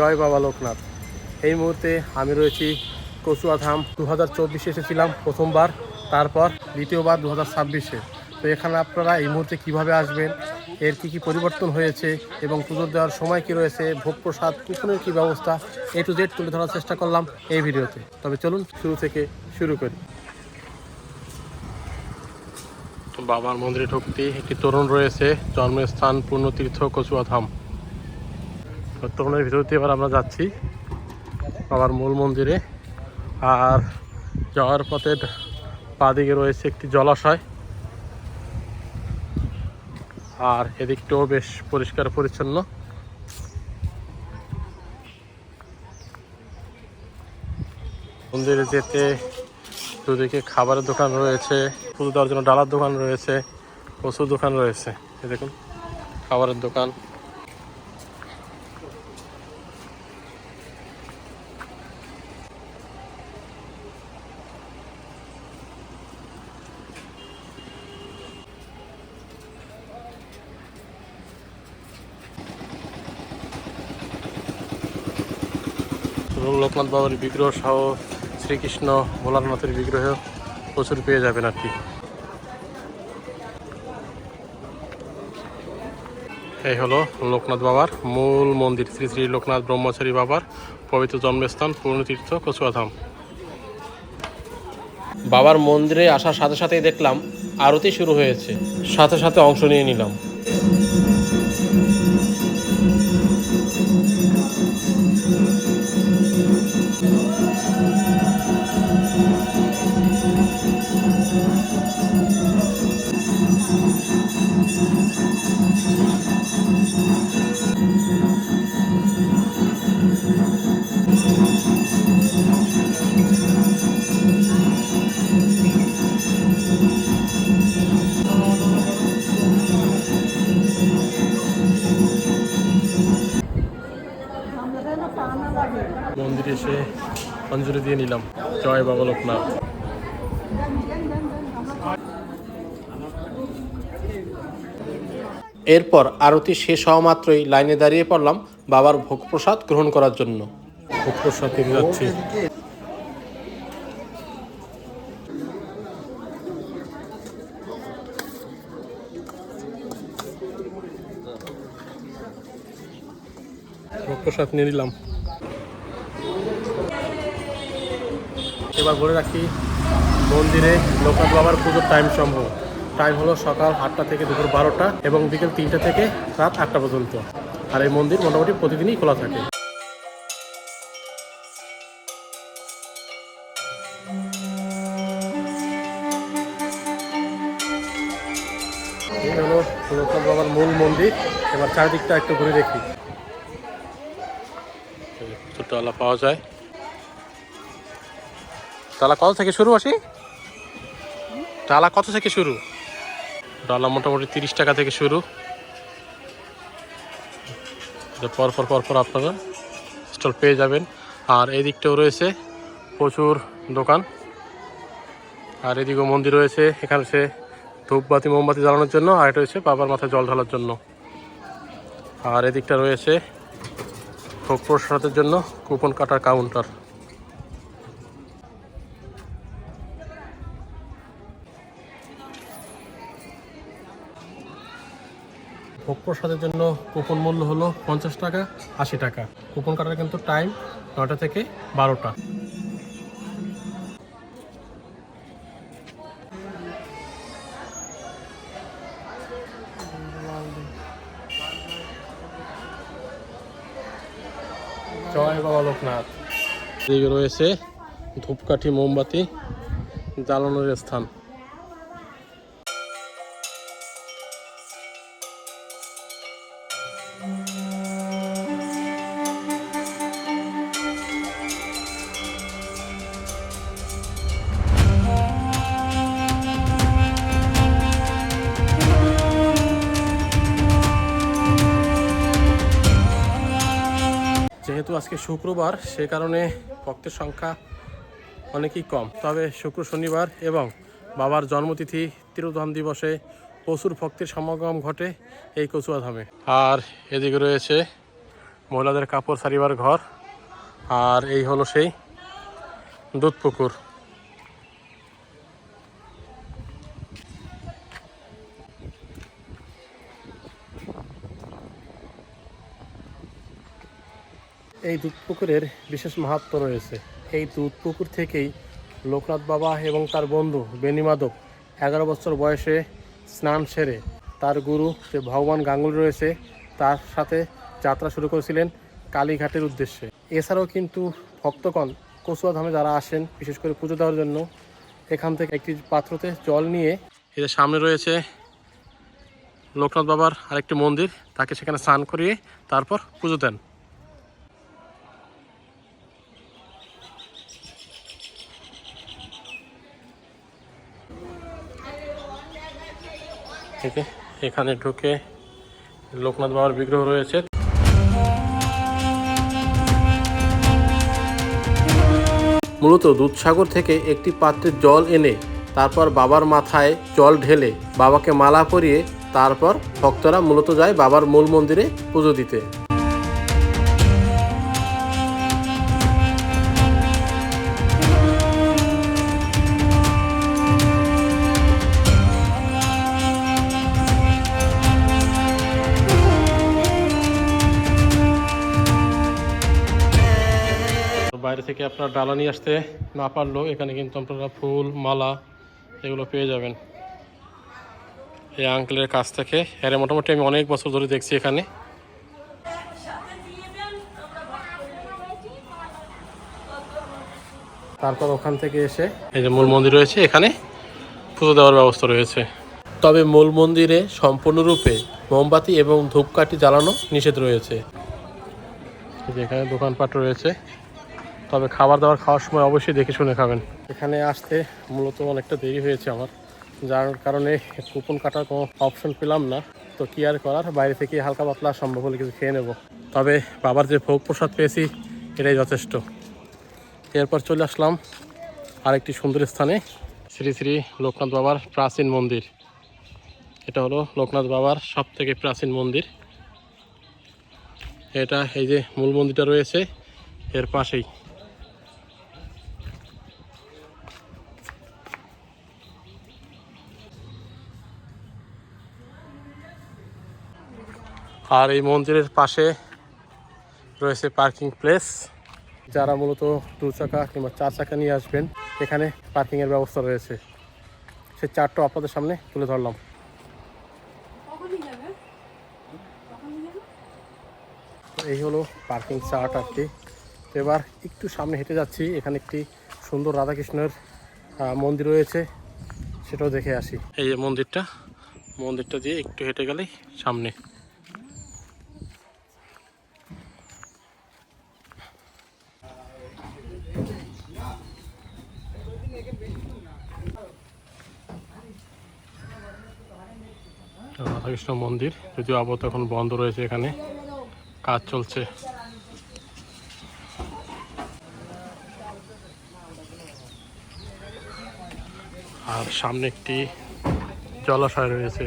জয় বাবা লোকনাথ। এই মুহূর্তে আমি রয়েছি কচুয়াধাম। 2024 এসেছিলাম প্রথমবার, তারপর দ্বিতীয়বার 2026-এ। তো এখানে আপনারা এই মুহূর্তে কিভাবে আসবেন, এর কি পরিবর্তন হয়েছে এবং পুজো দেওয়ার সময় কি রয়েছে, ভোগ প্রসাদ কুপনের কী ব্যবস্থা, A to Z তুলে ধরার চেষ্টা করলাম এই ভিডিওতে। তবে চলুন শুরু থেকে শুরু করি। বাবার মন্দিরে ঢুকতে একটি তরুণ রয়েছে, জন্মস্থান পূর্ণতীর্থ কচুয়াধাম। তরুণের ভিতর দিয়ে এবার আমরা যাচ্ছি বাবার মূল মন্দিরে। আর যাওয়ার পথে বাঁদিকে রয়েছে একটি জলাশয়, আর এদিকটাও বেশ পরিষ্কার পরিচ্ছন্ন। মন্দিরে যেতে দুদিকে খাবারের দোকান রয়েছে, পুজো দেওয়ার জন্য ডালার দোকান রয়েছে, কচুর দোকান রয়েছে। এই দেখুন খাবারের দোকান। এবং লোকনাথ বাবার বিগ্রহ সহ শ্রীকৃষ্ণ ভোলানাথের বিগ্রহ প্রচুর পেয়ে যাবেন আর কি। এই হলো লোকনাথ বাবার মূল মন্দির, শ্রী শ্রী লোকনাথ ব্রহ্মচারী বাবার পবিত্র জন্মস্থান পূর্ণতীর্থ কচুয়াধাম। বাবার মন্দিরে আসার সাথে সাথেই দেখলাম আরতি শুরু হয়েছে, সাথে সাথে অংশ নিয়ে নিলাম। মন্দিরে এসে অঞ্জলি দিয়ে নিলাম। জয় বাবা লোকনাথ। এরপর আরতি শেষ হওয়া মাত্রই লাইনে দাঁড়িয়ে পড়লাম বাবার ভোগ প্রসাদ গ্রহণ করার জন্য। ভোগ প্রসাদ নিতে যাচ্ছি। ভোগ প্রসাদ নিয়ে নিলাম। এবার বলে রাখি, মন্দিরে লোকনাথ বাবার পুজোর টাইম সমূহ। টাইম হলো সকাল 8টা থেকে দুপুর 12টা এবং বিকেল 3টা থেকে রাত 8টা পর্যন্ত। আর এই মন্দির মোটামুটি প্রতিদিনই খোলা থাকে। এই হলো লোকনাথ বাবার মূল মন্দির। এবার চারিদিকটা একটু ঘুরে দেখি। ছোট্টওয়ালা পাওয়া যায়। ডালা কত থেকে শুরু আসি? ডালা কত থেকে শুরু? ডালা মোটামুটি 30 টাকা থেকে শুরু। পরপর পরপর আপনারা স্টল পেয়ে যাবেন। আর এই দিকটাও রয়েছে প্রচুর দোকান। আর এদিকেও মন্দির রয়েছে, এখানে সে ধূপবাতি মোমবাতি জ্বালানোর জন্য, আর এটা রয়েছে বাবার মাথায় জল ঢালার জন্য। আর এদিকটা রয়েছে ভোগ প্রসাদের জন্য কুপন কাটার কাউন্টার। ভোগ প্রসাদের জন্য কুপন মূল্য হলো 50 টাকা, 80 টাকা। কুপন কাটার কিন্তু টাইম 9টা থেকে 12টা। জয় বাবা লোকনাথ। এদিকে রয়েছে ধূপকাঠি মোমবাতি জ্বালানোর স্থান। যেহেতু আজকে শুক্রবার, সে কারণে ভক্তের সংখ্যা অনেকই কম। তবে শুক্র শনিবার এবং বাবার জন্মতিথি তিরোধান দিবসে প্রচুর ভক্তের সমাগম ঘটে এই কচুয়াধামে। আর এদিকে রয়েছে মহিলাদের কাপড় সারিবার ঘর। আর এই হলো সেই দুধ পুকুর। এই দুধ পুকুরের বিশেষ মাহাত্ম্য রয়েছে। এই দুধ পুকুর থেকেই লোকনাথ বাবা এবং তার বন্ধু বেনি মাধব 11 বছর বয়সে স্নান সেরে তার গুরু যে ভগবান গাঙ্গুলি রয়েছে তার সাথে যাত্রা শুরু করেছিলেন কালীঘাটের উদ্দেশ্যে। এছাড়াও কিন্তু ভক্তগণ কচুয়া ধামে যারা আসেন বিশেষ করে পুজো দেওয়ার জন্য এখান থেকে একটি পাত্রতে জল নিয়ে এদের সামনে রয়েছে লোকনাথ বাবার আরেকটি মন্দির, তাকে সেখানে স্নান করিয়ে তারপর পুজো দেন। এখানে ঢুকে লোকনাথ বাবার বিগ্রহ রয়েছে। মূলত দুধসাগর থেকে একটি পাত্রে জল এনে তারপর বাবার মাথায় জল ঢেলে বাবাকে মালা পরিয়ে তারপর ভক্তরা মূলত যায় বাবার মূল মন্দিরে পুজো দিতে। বাইরে থেকে আপনার ডালা নিয়ে আসতে না পারলেও এখানে কিন্তু আপনারা ফুল মালা এগুলো পেয়ে যাবেন এই আঙ্কেলের কাছ থেকে। এর মোটামুটি আমি অনেক বছর ধরে দেখছি এখানে। তারপর ওখান থেকে এসে এই যে মূল মন্দির রয়েছে, এখানে পুজো দেওয়ার ব্যবস্থা রয়েছে। তবে মূল মন্দিরে সম্পূর্ণরূপে মোমবাতি এবং ধূপকাঠি জ্বালানো নিষেধ রয়েছে। এখানে দোকানপাট রয়েছে, তবে খাবার দাবার খাওয়ার সময় অবশ্যই দেখে শুনে খাবেন। এখানে আসতে মূলত অনেকটা দেরি হয়েছে আমার, যার কারণে কুপন কাটার কোনো অপশন পেলাম না। তো কি আর করার, বাইরে থেকে হালকা পাতলা সম্ভব হলে কিছু খেয়ে নেব। তবে বাবার যে ভোগ প্রসাদ পেয়েছি এটাই যথেষ্ট। এরপর চলে আসলাম আরেকটি সুন্দর স্থানে, শ্রী শ্রী লোকনাথ বাবার প্রাচীন মন্দির। এটা হলো লোকনাথ বাবার সব থেকে প্রাচীন মন্দির। এটা এই যে মূল মন্দিরটা রয়েছে এর পাশেই। আর এই মন্দিরের পাশে রয়েছে পার্কিং প্লেস। যারা মূলত 2 চাকা কিংবা 4 চাকা নিয়ে আসবেন এখানে পার্কিংয়ের ব্যবস্থা রয়েছে। সেই চারটা আপনাদের সামনে তুলে ধরলাম। এই হলো পার্কিং চার্ট আর কি। এবার একটু সামনে হেঁটে যাচ্ছি, এখানে একটি সুন্দর রাধাকৃষ্ণের মন্দির রয়েছে, সেটাও দেখে আসি। এই যে মন্দিরটা দিয়ে একটু হেঁটে গেলেই সামনে। রাধাকৃষ্ণ মন্দির, যদিও আপাতত এখন বন্ধ রয়েছে, এখানে কাজ চলছে। আর সামনে একটি জলাশয় রয়েছে।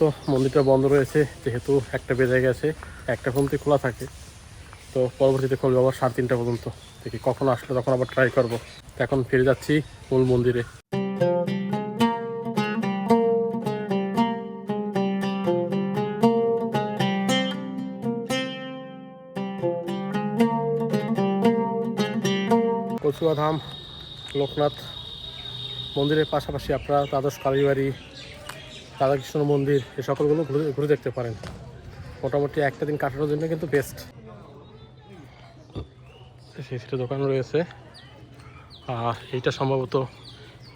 তো মন্দিরটা বন্ধ রয়েছে যেহেতু 1টা বেজে গেছে, 1টা পর্যন্ত খোলা থাকে। তো পরবর্তীতে খুলবে আবার 3:30 পর্যন্ত। দেখি কখন আসলে তখন আবার ট্রাই করবো। এখন ফিরে যাচ্ছি মূল মন্দিরে। কচুয়া ধাম লোকনাথ মন্দিরের পাশাপাশি আপনারা দ্বাদশ কালীবাড়ি, রাধাকৃষ্ণ মন্দির এ সকলগুলো ঘুরে দেখতে পারেন। মোটামুটি একটা দিন কাটানোর জন্য কিন্তু বেস্ট। সেটা দোকান রয়েছে, আর এইটা সম্ভবত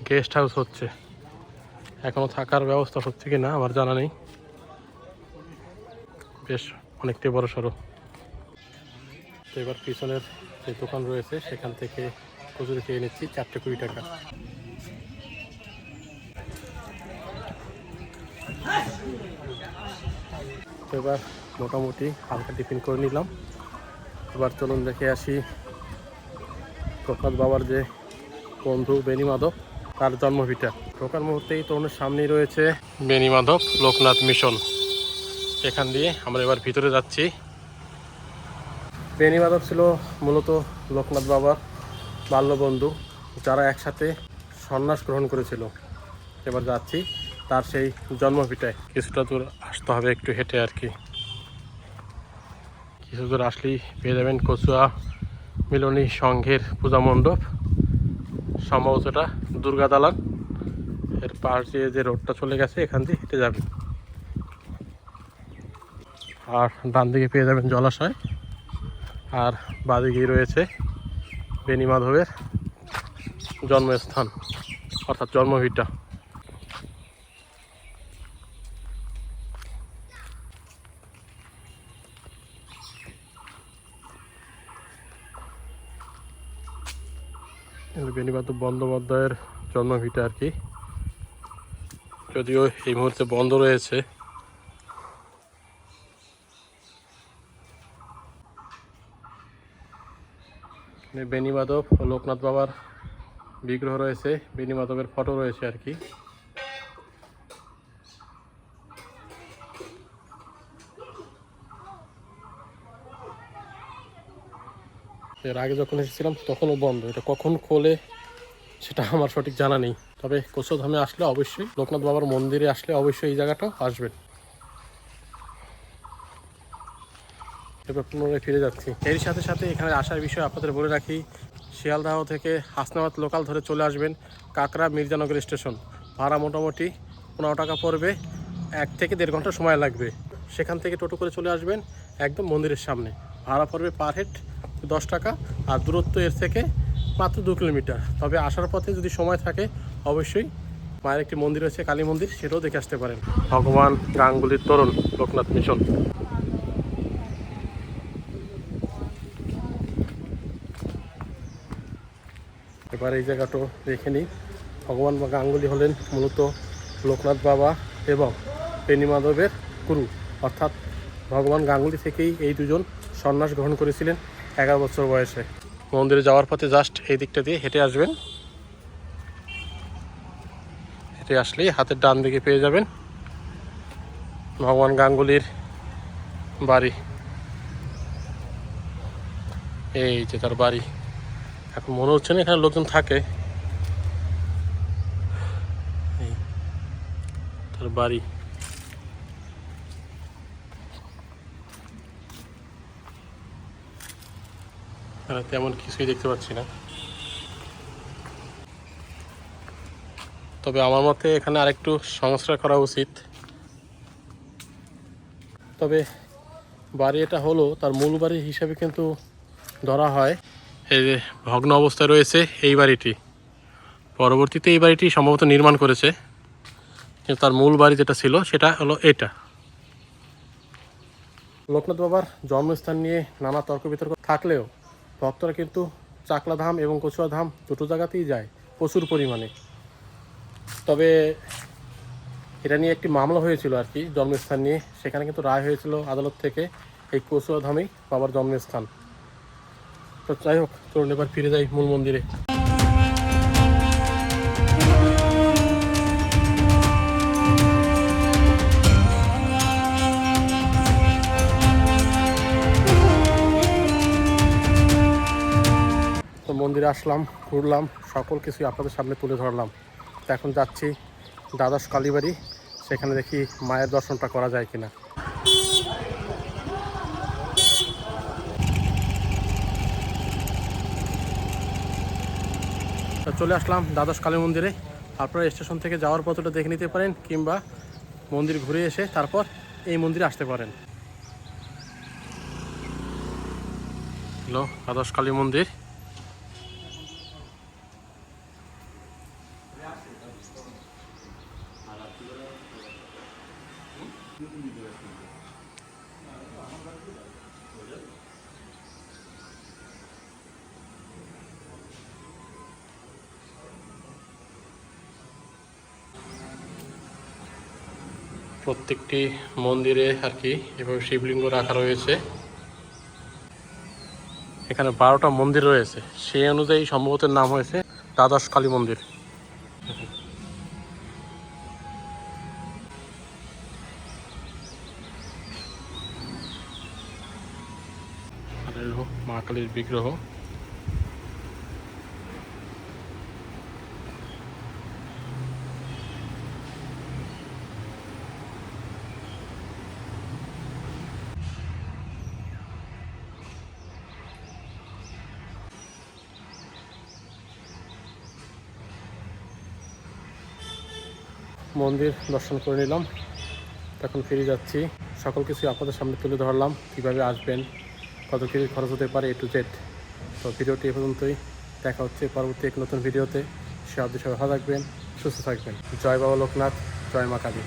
গেস্ট হাউস হচ্ছে। এখনও থাকার ব্যবস্থা হচ্ছে কি না আমার জানা নেই। বেশ অনেকটাই বড় সড়ো। তো এবার পিছনের যে দোকান রয়েছে সেখান থেকে কচুরি খেয়ে নিচ্ছি 420 টাকা। তো এবার মোটামুটি হালকা টিফিন করে নিলাম। এবার চলুন দেখে আসি লোকনাথ বাবার যে বন্ধু বেনি মাধব তার জন্মভিটা। ঢোকার মুহূর্তেই তরুণের সামনেই রয়েছে বেনি মাধব লোকনাথ মিশন। এখান দিয়ে আমরা এবার ভিতরে যাচ্ছি। বেণীমাধব ছিল মূলত লোকনাথ বাবার বাল্যবন্ধু, যারা একসাথে সন্ন্যাস গ্রহণ করেছিল। এবার যাচ্ছি তার সেই জন্মভিটায়। কিছুটা দূর আসতে হবে একটু হেঁটে আর কি। কিছু দূর আসলেই পেয়ে যাবেন কচুয়া মিলনী সংঘের পূজা মণ্ডপ, সম্ভবত এটা দুর্গা দালান। এর পাশ দিয়ে যে রোডটা চলে গেছে এখান দিয়ে হেঁটে যাবেন। আর ডান দিকে পেয়ে যাবেন জলাশয়, আর বাদিকেই রয়েছে বেণীমাধবের জন্মস্থান অর্থাৎ জন্মভিটা। বেণীমাধব বন্দ্যোপাধ্যায়ের জন্মভিটা আর কি, যদিও এই মুহূর্তে বন্ধ রয়েছে। বেণীমাধব ও লোকনাথ বাবার বিগ্রহ রয়েছে, বেণীমাধবের ফটো রয়েছে আর কি। এর আগে যখন এসেছিলাম তখনও বন্ধ, এটা কখন খোলে সেটা আমার সঠিক জানা নেই। তবে কচুয়াধামে আসলে অবশ্যই, লোকনাথ বাবার মন্দিরে আসলে অবশ্যই এই জায়গাটা আসবেন। এবার পুনরায় ফিরে যাচ্ছি। এর সাথে সাথে এখানে আসার বিষয়ে আপনাদের বলে রাখি, শিয়ালদাহ থেকে হাসনাবাদ লোকাল ধরে চলে আসবেন কাকরা মির্জানগর স্টেশন। ভাড়া মোটামুটি 15 টাকা পড়বে, 1 থেকে 1.5 ঘন্টা সময় লাগবে। সেখান থেকে টোটো করে চলে আসবেন একদম মন্দিরের সামনে। ভাড়া পড়বে পার হেড 10 টাকা, আর দূরত্ব এর থেকে মাত্র 2 কিলোমিটার। তবে আসার পথে যদি সময় থাকে অবশ্যই মায়ের একটি মন্দির রয়েছে, কালী মন্দির, সেটাও দেখে আসতে পারেন। ভগবান গাঙ্গুলির তরুণ লোকনাথ মিশন। এবার এই জায়গাটা দেখে নিই। ভগবান গাঙ্গুলি হলেন মূলত লোকনাথ বাবা এবং বেণীমাধবের গুরু, অর্থাৎ ভগবান গাঙ্গুলি থেকেই এই দুজন সন্ন্যাস গ্রহণ করেছিলেন 11 বছর বয়সে। মন্দিরে যাওয়ার পথে জাস্ট এই দিকটা দিয়ে হেঁটে আসবেন। হেঁটে আসলেই হাতের ডান দিকে পেয়ে যাবেন ভগবান গাঙ্গুলির বাড়ি। এই যে তার বাড়ি। এখন মনে হচ্ছে না এখানে লোকজন থাকে। তার বাড়ি। তেমন কিছুই দেখতে পাচ্ছি না, তবে আমার মতে এখানে আরেকটু সংস্কার করা উচিত। তবে বাড়ি এটা হলো তার মূল বাড়ি হিসাবে কিন্তু ধরা হয়। এই যে ভগ্ন অবস্থায় রয়েছে এই বাড়িটি, পরবর্তীতে এই বাড়িটি সম্ভবত নির্মাণ করেছে, কিন্তু তার মূল বাড়ি যেটা ছিল সেটা হলো এটা। লোকনাথ বাবার জন্মস্থান নিয়ে নানা তর্ক বিতর্ক থাকলেও ভক্তরা কিন্তু চাকলা ধাম এবং কচুয়া ধাম দুটো জায়গাতেই যায় প্রচুর পরিমাণে। তবে এটা নিয়ে একটি মামলা হয়েছিল আর কি, জন্মস্থান নিয়ে। সেখানে কিন্তু রায় হয়েছিল আদালত থেকে এই কচুয়া ধামেই বাবার জন্মস্থান। তো যাই হোক, চলুন এবার ফিরে যাই মূল মন্দিরে। তো মন্দিরে আসলাম, ঘুরলাম, সকল কিছুই আপনাদের সামনে তুলে ধরলাম। তো এখন যাচ্ছি দ্বাদশ কালীবাড়ি, সেখানে দেখি মায়ের দর্শনটা করা যায় কিনা। চলে আসলাম দ্বাদশ কালী মন্দিরে। আপনারা স্টেশন থেকে যাওয়ার পথটা দেখে নিতে পারেন, কিংবা মন্দির ঘুরে এসে তারপর এই মন্দিরে আসতে পারেন। হ্যালো, দ্বাদশ কালী মন্দির। প্রত্যেকটি মন্দিরে আর কি এভাবে শিবলিঙ্গ রাখা রয়েছে। এখানে 12টা মন্দির রয়েছে, সেই অনুযায়ী সম্ভবত নাম হয়েছে দ্বাদশ কালী মন্দির। কালীর বিগ্রহ। মন্দির দর্শন করে নিলাম, এখন ফিরে যাচ্ছি। সকল কিছু আপনাদের সামনে তুলে ধরলাম, কীভাবে আসবেন, কত কিছু খরচ হতে পারে A to Z। তো ভিডিওটি এ পর্যন্তই, দেখা হচ্ছে পরবর্তী এক নতুন ভিডিওতে। সে অবধি সবাই ভালো থাকবেন, সুস্থ থাকবেন। জয় বাবা লোকনাথ, জয় মা কালী।